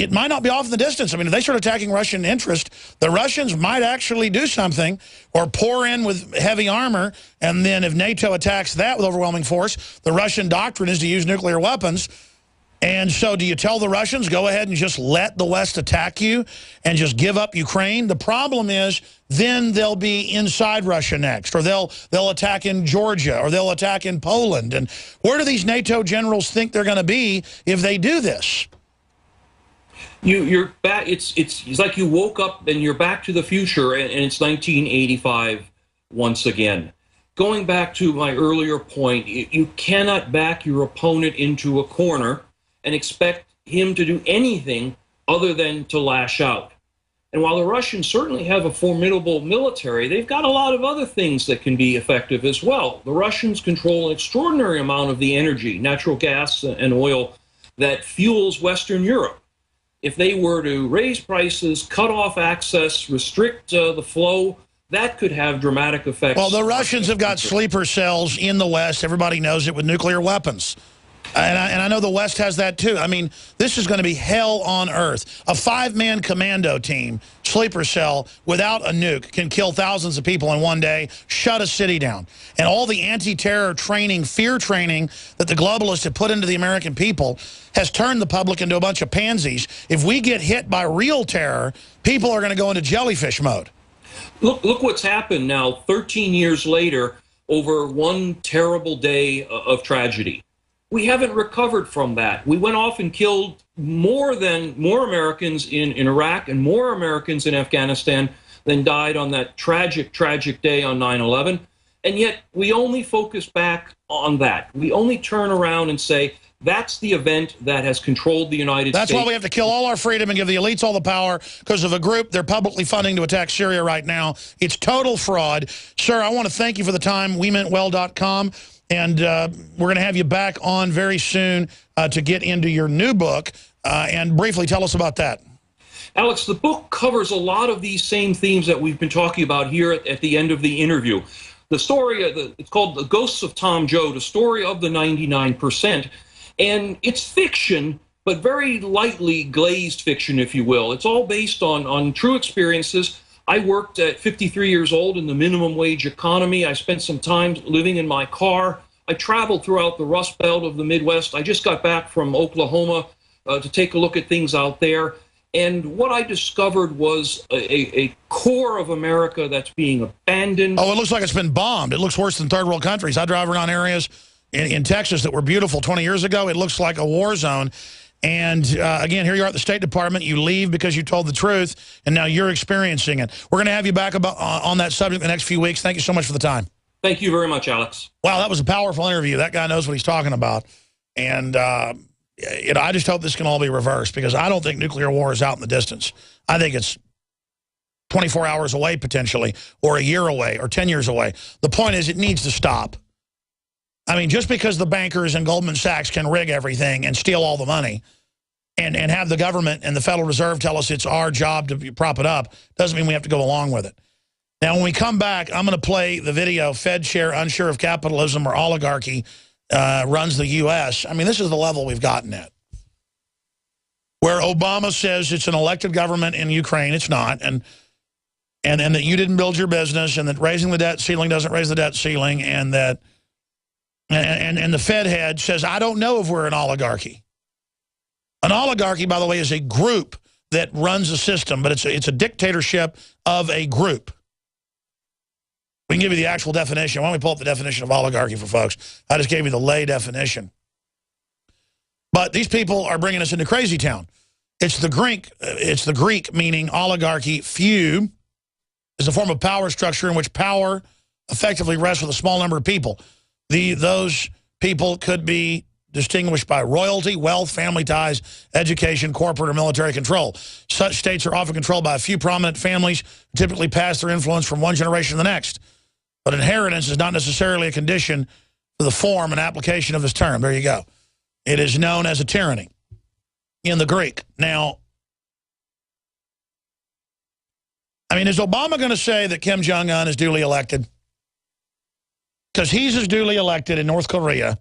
it might not be off in the distance. I mean, if they start attacking Russian interest, the Russians might actually do something or pour in with heavy armor, and then if NATO attacks that with overwhelming force, the Russian doctrine is to use nuclear weapons. And so do you tell the Russians, go ahead and just let the West attack you and just give up Ukraine? The problem is then they'll be inside Russia next, or they'll attack in Georgia, or they'll attack in Poland. And where do these NATO generals think they're going to be if they do this? You're back. It's like you woke up and you're back to the future, and it's 1985 once again. Going back to my earlier point, you cannot back your opponent into a corner and expect him to do anything other than to lash out. And while the Russians certainly have a formidable military, they've got a lot of other things that can be effective as well. The Russians control an extraordinary amount of the energy, natural gas and oil, that fuels Western Europe. If they were to raise prices, cut off access, restrict the flow, that could have dramatic effects. Well, the Russians have got sleeper cells in the West. Everybody knows it, with nuclear weapons. And I know the West has that too. I mean, this is going to be hell on earth. A 5-man commando team, sleeper cell, without a nuke can kill thousands of people in one day, shut a city down. And all the anti-terror training, fear training that the globalists have put into the American people has turned the public into a bunch of pansies. If we get hit by real terror, people are going to go into jellyfish mode. Look what's happened now, 13 years later, over one terrible day of tragedy. We haven't recovered from that. We went off and killed more Americans in Iraq and more Americans in Afghanistan than died on that tragic, tragic day on 9/11. And yet we only focus back on that. We only turn around and say, that's the event that has controlled the United States. That's why we have to kill all our freedom and give the elites all the power, because of a group they're publicly funding to attack Syria right now. It's total fraud. Sir, I want to thank you for the time. WeMeantWell.com. And we're going to have you back on very soon to get into your new book. And briefly tell us about that. Alex, the book covers a lot of these same themes that we've been talking about here at the end of the interview. The story, it's called The Ghosts of Tom Joad, the story of the 99%. And it's fiction, but very lightly glazed fiction, if you will. It's all based on true experiences. I worked at 53 years old in the minimum wage economy. I spent some time living in my car. I traveled throughout the Rust Belt of the Midwest. I just got back from Oklahoma to take a look at things out there. And what I discovered was a core of America that's being abandoned. Oh, it looks like it's been bombed. It looks worse than third world countries. I drive around areas in Texas that were beautiful 20 years ago. It looks like a war zone. And again, here you are at the State Department. You leave because you told the truth, and now you're experiencing it. We're going to have you back on that subject the next few weeks. Thank you so much for the time. Thank you very much, Alex. Wow, that was a powerful interview. That guy knows what he's talking about. And I just hope this can all be reversed, because I don't think nuclear war is out in the distance. I think it's 24 hours away, potentially, or a year away, or 10 years away. The point is, it needs to stop. I mean, just because the bankers and Goldman Sachs can rig everything and steal all the money and have the government and the Federal Reserve tell us it's our job to prop it up, doesn't mean we have to go along with it. Now, when we come back, I'm going to play the video, Fed Chair Unsure if Capitalism or Oligarchy runs the U.S. I mean, this is the level we've gotten at, where Obama says it's an elected government in Ukraine. It's not. And that you didn't build your business, and that raising the debt ceiling doesn't raise the debt ceiling, and that and the Fed head says, I don't know if we're an oligarchy. An oligarchy, by the way, is a group that runs a system, but it's a dictatorship of a group. We can give you the actual definition. Why don't we pull up the definition of oligarchy for folks? I just gave you the lay definition. But these people are bringing us into crazy town. It's the Greek meaning oligarchy. Few is a form of power structure in which power effectively rests with a small number of people. Those people could be distinguished by royalty, wealth, family ties, education, corporate or military control. Such states are often controlled by a few prominent families, who typically pass their influence from one generation to the next. But inheritance is not necessarily a condition for the form and application of this term. There you go. It is known as a tyranny in the Greek. Now, I mean, is Obama going to say that Kim Jong-un is duly elected? Because he's as duly elected in North Korea.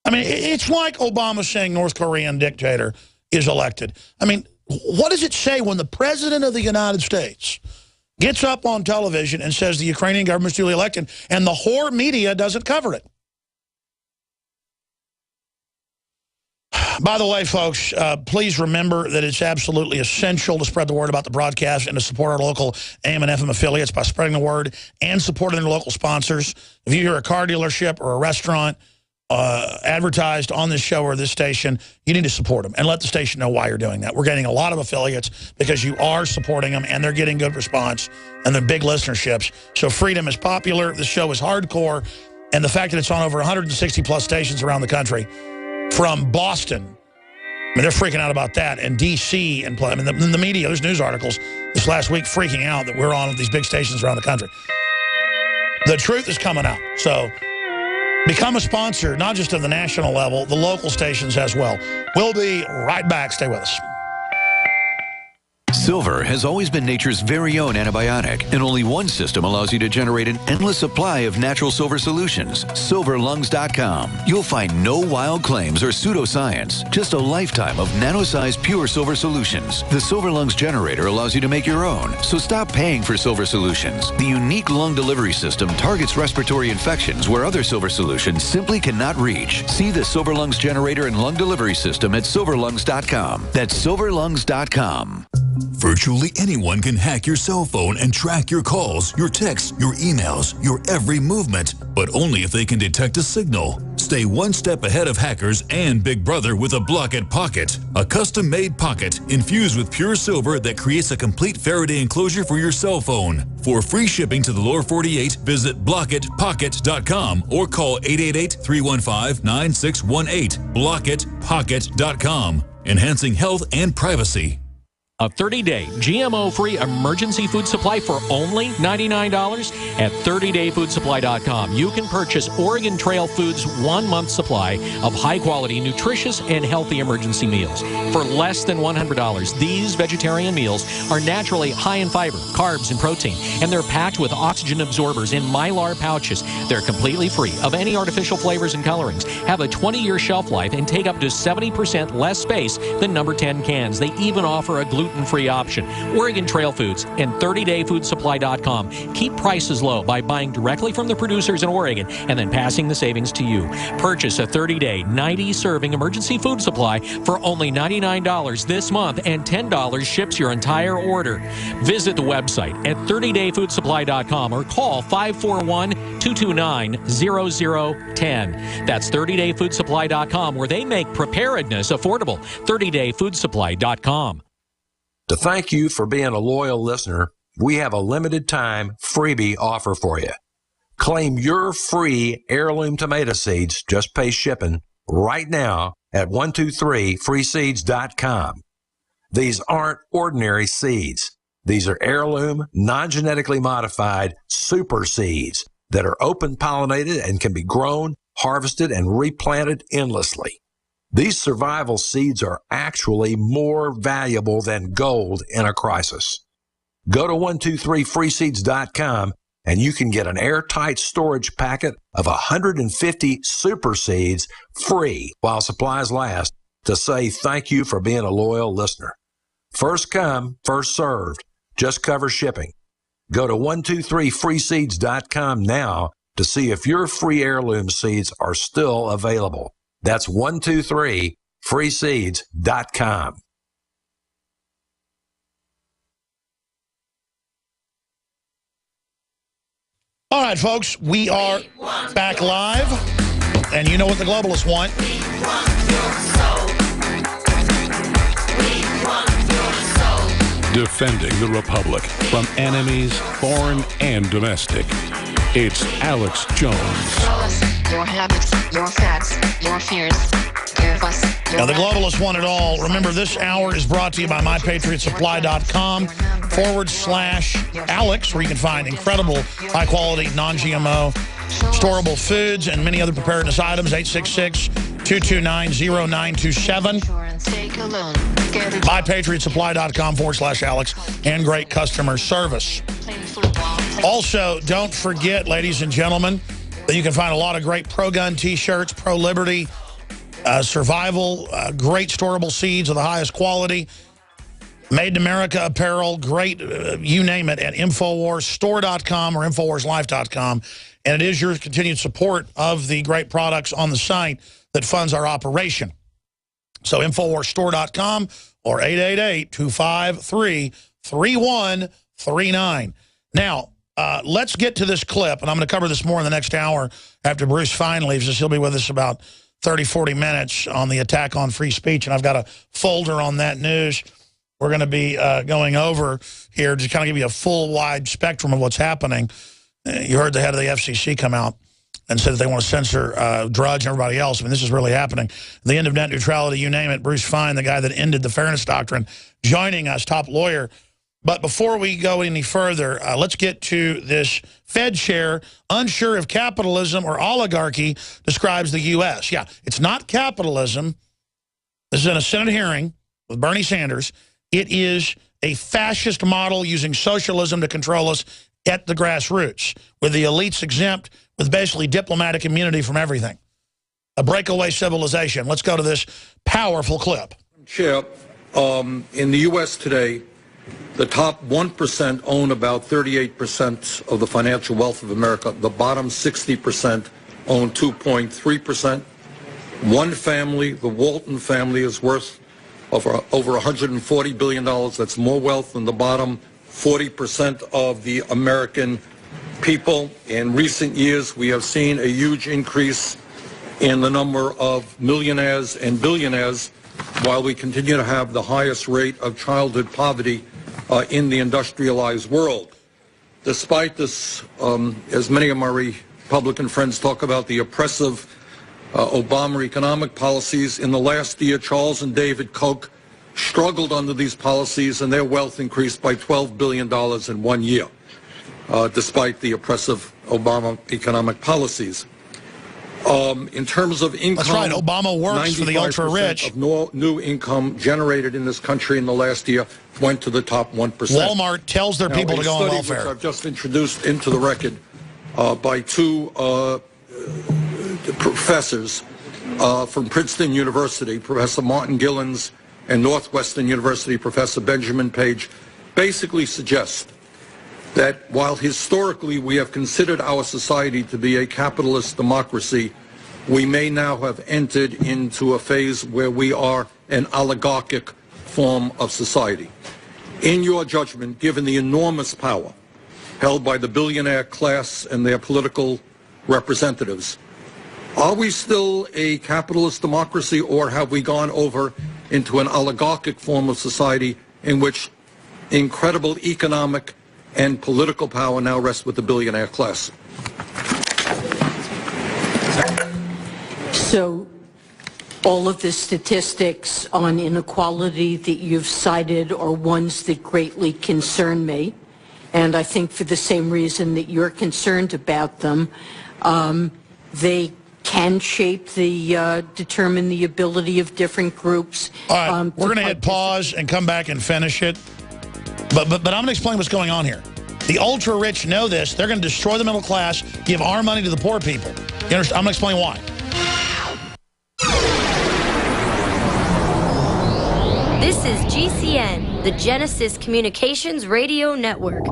I mean, it's like Obama saying North Korean dictator is elected. I mean, what does it say when the President of the United States gets up on television and says the Ukrainian government's duly elected, and the whore media doesn't cover it? By the way, folks, please remember that it's absolutely essential to spread the word about the broadcast and to support our local AM and FM affiliates by spreading the word and supporting their local sponsors. If you hear a car dealership or a restaurant advertised on this show or this station, you need to support them and let the station know why you're doing that. We're getting a lot of affiliates because you are supporting them, and they're getting good response, and they're big listenerships. So Freedom is popular. The show is hardcore. And the fact that it's on over 160-plus stations around the country, from Boston, I mean, they're freaking out about that, and D.C., and I mean, the media, there's news articles this last week freaking out that we're on these big stations around the country. The truth is coming out. So become a sponsor, not just of the national level, the local stations as well. We'll be right back. Stay with us. Silver has always been nature's very own antibiotic, and only one system allows you to generate an endless supply of natural silver solutions. Silverlungs.com. You'll find no wild claims or pseudoscience, just a lifetime of nano-sized pure silver solutions. The Silver Lungs generator allows you to make your own, so stop paying for silver solutions. The unique lung delivery system targets respiratory infections where other silver solutions simply cannot reach. See the Silver Lungs generator and lung delivery system at silverlungs.com. That's silverlungs.com. Virtually anyone can hack your cell phone and track your calls, your texts, your emails, your every movement, but only if they can detect a signal. Stay one step ahead of hackers and Big Brother with a Blockit Pocket, a custom-made pocket infused with pure silver that creates a complete Faraday enclosure for your cell phone. For free shipping to the lower 48, visit blockitpocket.com or call 888-315-9618. blockitpocket.com, enhancing health and privacy. A 30-day GMO-free emergency food supply for only $99 at 30dayfoodsupply.com. You can purchase Oregon Trail Foods' 1-month supply of high-quality, nutritious, and healthy emergency meals for less than $100. These vegetarian meals are naturally high in fiber, carbs, and protein, and they're packed with oxygen absorbers in Mylar pouches. They're completely free of any artificial flavors and colorings, have a 20-year shelf life, and take up to 70% less space than number 10 cans. They even offer a gluten-free option. Oregon Trail Foods and 30dayfoodsupply.com keep prices low by buying directly from the producers in Oregon and then passing the savings to you. Purchase a 30-day, 90-serving emergency food supply for only $99 this month, and $10 ships your entire order. Visit the website at 30dayfoodsupply.com or call 541-229-0010. That's 30dayfoodsupply.com, where they make preparedness affordable. 30dayfoodsupply.com. To thank you for being a loyal listener, we have a limited time freebie offer for you. Claim your free heirloom tomato seeds, just pay shipping, right now at 123freeseeds.com. These aren't ordinary seeds. These are heirloom, non-genetically modified super seeds that are open pollinated and can be grown, harvested, and replanted endlessly. These survival seeds are actually more valuable than gold in a crisis. Go to 123freeseeds.com and you can get an airtight storage packet of 150 super seeds free while supplies last to say thank you for being a loyal listener. First come, first served. Just cover shipping. Go to 123freeseeds.com now to see if your free heirloom seeds are still available. That's 123freeseeds.com. All right, folks, we are back live, and you know what the globalists want. Defending the Republic from enemies, foreign and domestic. It's Alex Jones. Your habits, your facts, your fears. Give us your Now, the globalists want it all. Remember, this hour is brought to you by MyPatriotSupply.com/Alex, where you can find incredible, high-quality, non-GMO, storable foods and many other preparedness items. 866-229-0927. MyPatriotSupply.com/Alex, and great customer service. Also, don't forget, ladies and gentlemen, that you can find a lot of great pro-gun T-shirts, pro-liberty, survival, great storable seeds of the highest quality, made in America apparel, great, you name it, at InfoWarsStore.com or InfoWarsLife.com. And it is your continued support of the great products on the site that funds our operation. So InfoWarsStore.com or 888-253-3139. Now, let's get to this clip, and I'm going to cover this more in the next hour after Bruce Fein leaves us. He'll be with us about 30, 40 minutes on the attack on free speech, and I've got a folder on that news we're going to be going over here to kind of give you a full, wide spectrum of what's happening. You heard the head of the FCC come out and said that they want to censor Drudge and everybody else. I mean, this is really happening. The end of net neutrality, you name it. Bruce Fein, the guy that ended the fairness doctrine, joining us, top lawyer. But before we go any further, let's get to this Fed chair, unsure if capitalism or oligarchy describes the U.S. Yeah, it's not capitalism. This is in a Senate hearing with Bernie Sanders. It is a fascist model using socialism to control us at the grassroots, with the elites exempt, with basically diplomatic immunity from everything. A breakaway civilization. Let's go to this powerful clip. Chair, in the U.S. today, the top 1% own about 38% of the financial wealth of America. The bottom 60% own 2.3%. One family, the Walton family, is worth over $140 billion. That's more wealth than the bottom 40% of the American people. In recent years, we have seen a huge increase in the number of millionaires and billionaires, while we continue to have the highest rate of childhood poverty in the industrialized world. Despite this, as many of my Republican friends talk about the oppressive Obama economic policies, in the last year, Charles and David Koch struggled under these policies, and their wealth increased by $12 billion in 1 year, despite the oppressive Obama economic policies. In terms of income, that's right. Obama works for the ultra-rich. Of new income generated in this country in the last year went to the top 1%. Walmart tells their people to go on welfare. Which I've just introduced into the record by two professors from Princeton University, Professor Martin Gillens, and Northwestern University Professor Benjamin Page, basically suggest that while historically we have considered our society to be a capitalist democracy, we may now have entered into a phase where we are an oligarchic form of society. In your judgment, given the enormous power held by the billionaire class and their political representatives, are we still a capitalist democracy, or have we gone over into an oligarchic form of society in which incredible economic and political power now rests with the billionaire class? So all of the statistics on inequality that you've cited are ones that greatly concern me. And I think for the same reason that you're concerned about them, they can shape the, determine the ability of different groups. All right, we're going to hit pause and come back and finish it. But I'm going to explain what's going on here. The ultra-rich know this. They're going to destroy the middle class, give our money to the poor people. You understand? I'm going to explain why. This is GCN, the Genesis Communications Radio Network.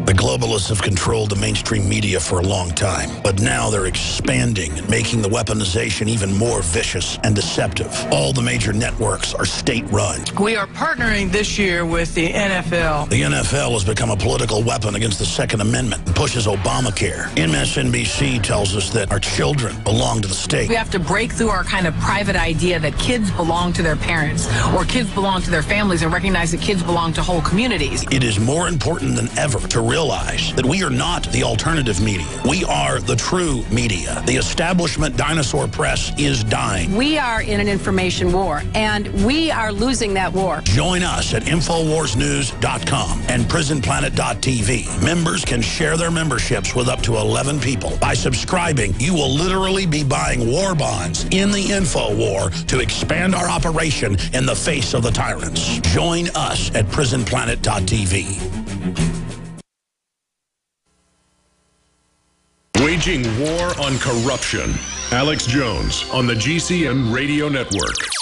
The globalists have controlled the mainstream media for a long time, but now they're expanding and making the weaponization even more vicious and deceptive. All the major networks are state-run. We are partnering this year with the NFL. The NFL has become a political weapon against the Second Amendment and pushes Obamacare. MSNBC tells us that our children belong to the state. We have to break through our kind of private idea that kids belong to their parents or kids belong to their families and recognize that kids belong to whole communities. It is more important than ever to realize that we are not the alternative media. We are the true media. The establishment dinosaur press is dying. We are in an information war, and we are losing that war. Join us at InfoWarsNews.com and PrisonPlanet.tv. Members can share their memberships with up to 11 people. By subscribing, you will literally be buying war bonds in the info war to expand our operation in the face of the tyrants. Join us at PrisonPlanet.tv. We Waging war on corruption. Alex Jones on the GCN Radio Network.